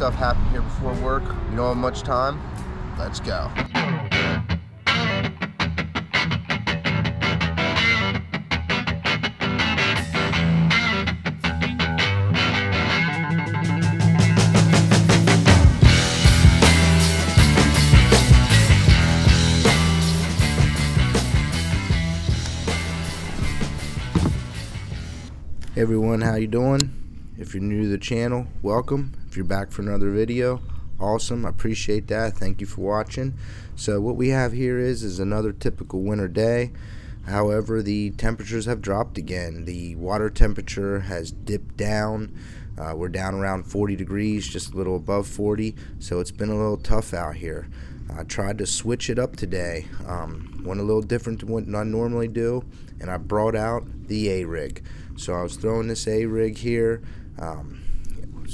stuff happen here before work. We don't have much time. Let's go. Hey everyone, how you doing? If you're new to the channel, welcome. If you're back for another video, awesome. I appreciate that. Thank you for watching. So what we have here is another typical winter day. However, the temperatures have dropped again. The water temperature has dipped down. We're down around 40 degrees, just a little above 40. So it's been a little tough out here. I tried to switch it up today. Went a little different than what I normally do, and I brought out the A-rig. So I was throwing this A-rig here.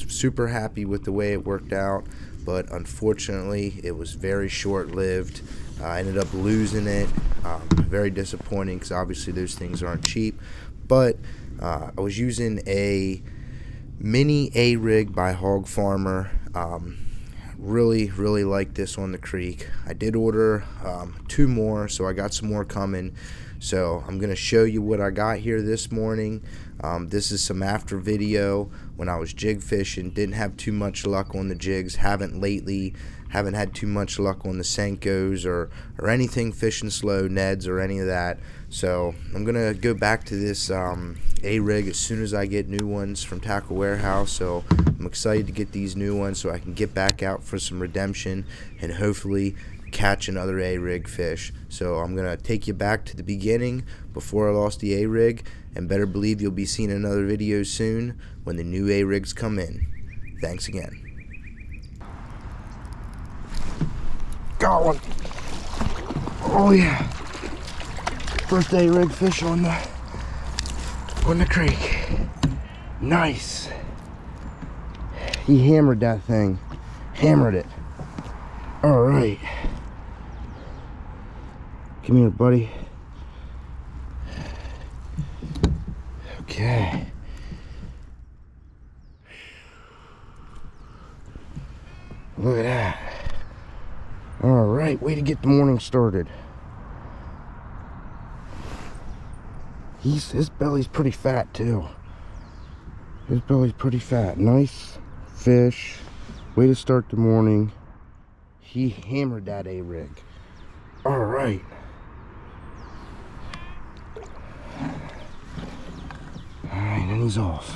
Super happy with the way it worked out, but unfortunately it was very short-lived. I ended up losing it. Very disappointing because obviously those things aren't cheap. But I was using a mini A-rig by Hog Farmer. Really like this on the creek. I did order 2 more, so I got some more coming. So I'm going to show you what I got here this morning. This is some after video when I was jig fishing. Didn't have too much luck on the jigs. Haven't had too much luck on the Senkos or anything fishing slow, Neds or any of that. So I'm going to go back to this A-rig as soon as I get new ones from Tackle Warehouse. So I'm excited to get these new ones so I can get back out for some redemption and hopefully catch another A-rig fish. So I'm gonna take you back to the beginning before I lost the A-rig, and better believe you'll be seeing another video soon when the new A-rigs come in. Thanks again. Got one. Oh yeah. First A-rig fish on the creek. Nice. He hammered that thing. Hammered it. All right. Come here, buddy. Okay. Look at that. All right, way to get the morning started. His belly's pretty fat too. His belly's pretty fat. Nice fish. Way to start the morning. He hammered that A-rig. All right. All right, and he's off.